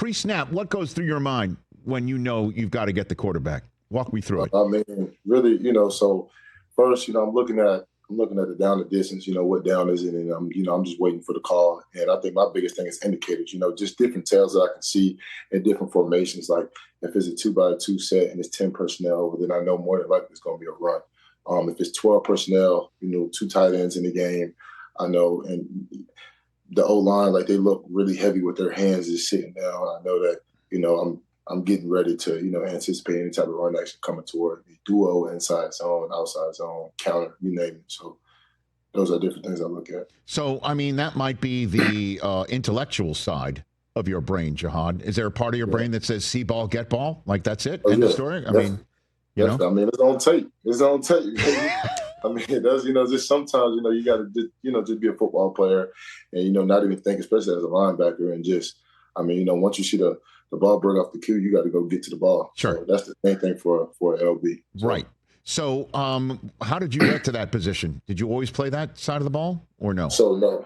pre-snap, what goes through your mind when you know you've got to get the quarterback? Walk me through it. I mean, really, so first, I'm looking at the down the distance, what down is it, and I'm just waiting for the call. And I think my biggest thing is indicators, just different tells that I can see in different formations. Like if it's a 2x2 set and it's 10 personnel, then I know more than likely it's going to be a run. If it's 12 personnel, 2 tight ends in the game, I know. And the O-line, like they look really heavy with their hands just sitting down. I know that, I'm getting ready to, anticipate any type of run action coming toward the duo, inside zone, outside zone, counter, you name it. So those are different things I look at. So, I mean, that might be the intellectual side of your brain, Jihaad. Is there a part of your brain that says see ball, get ball? Like that's it? End of story? I mean, you know? I mean, it's on tape. It's on tape. I mean, that's, just sometimes, you got to, just be a football player and, not even think, especially as a linebacker, and just, I mean, once you see the ball break off the cue, you got to go get to the ball. Sure. So that's the main thing for LB. So. Right. So how did you get to that position? Did you always play that side of the ball or no? So, no.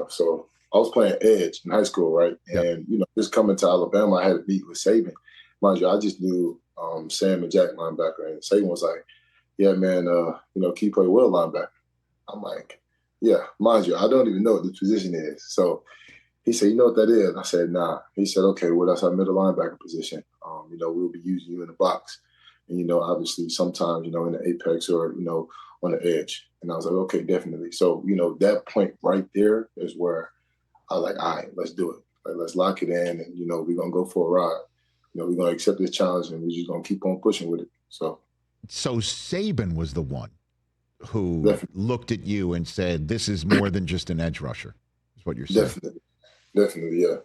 So I was playing edge in high school, right? Yep. And, just coming to Alabama, I had to meet with Saban. Mind you, I just knew Sam and Jack linebacker. And Saban was like, yeah, man, can you play well linebacker? I'm like, yeah. Mind you, I don't even know what the position is. So he said, you know what that is? I said, nah. He said, okay, well, that's our middle linebacker position. We'll be using you in the box. And, obviously sometimes, in the apex or, on the edge. And I was like, okay, definitely. So, that point right there is where I was like, all right, let's do it. Like, let's lock it in and, we're going to go for a ride. We're going to accept this challenge and we're just going to keep on pushing with it. So Saban was the one who definitely looked at you and said, this is more than just an edge rusher, is what you're saying. Definitely, yeah.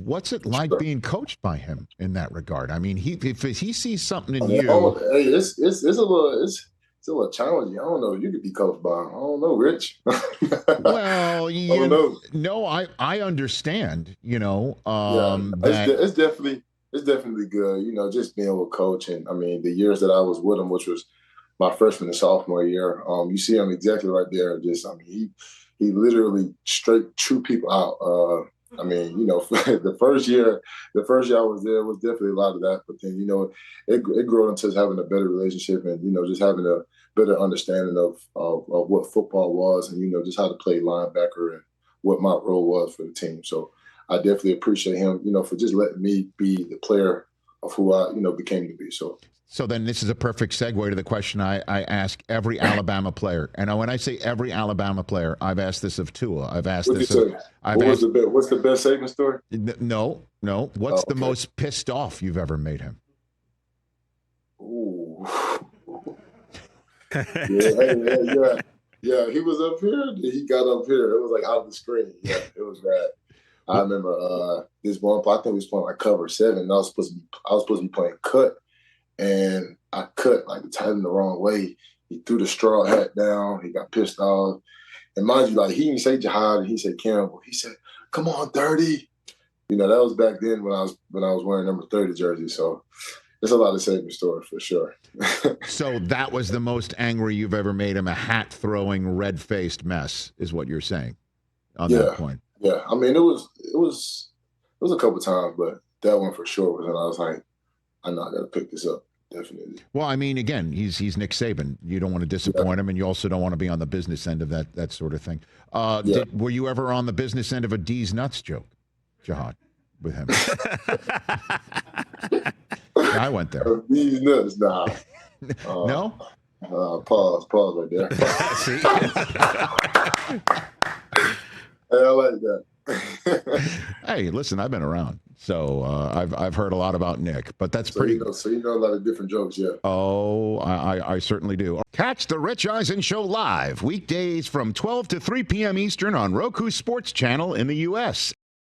What's it like being coached by him in that regard? I mean, if he sees something in you. Hey, it's a little challenging. I don't know. You could be coached by, I don't know, Rich. Well, I don't know. No, I understand, it's definitely good, just being with coach. And I mean, the years that I was with him, which was my freshman and sophomore year, you see him exactly right there. He literally straight chew people out. I mean, the first year I was there was definitely a lot of that. But then, it grew into us having a better relationship and, just having a better understanding of what football was and, just how to play linebacker and what my role was for the team. So I definitely appreciate him, for just letting me be the player of who I, became to be. So then this is a perfect segue to the question I ask every Alabama player. And when I say every Alabama player, I've asked this of Tua. I've asked this of what's the best Saban story? No. What's the most pissed off you've ever made him? Ooh. Yeah, he was up here. He got up here. It was like out of the screen. Yeah, it was bad. I remember this one. I think we was playing like cover 7. And I was supposed to be playing cut. And I cut like the tight end the wrong way. He threw the straw hat down. He got pissed off. And mind you, like he didn't say Jihaad, he said Campbell. He said, "Come on, 30." That was back then when I was wearing number 30 jersey. So there's a lot of Saban stories for sure. So that was the most angry you've ever made him, a hat throwing, red faced mess, is what you're saying on that point. Yeah, I mean it was a couple times, but that one for sure was when I was like, I know I got to pick this up. Definitely. Well, I mean, again, he's Nick Saban. You don't want to disappoint him, and you also don't want to be on the business end of that sort of thing. Were you ever on the business end of a D's nuts joke, Jihaad, with him? I went there. D's nuts, nah. No? Pause right there. See? Hey, I like that. Hey, listen, I've been around, so I've heard a lot about Nick, but that's pretty. So you know a lot of different jokes, yeah. Oh, I certainly do. Catch the Rich Eisen Show live weekdays from 12 to 3 p.m. Eastern on Roku Sports Channel in the U.S.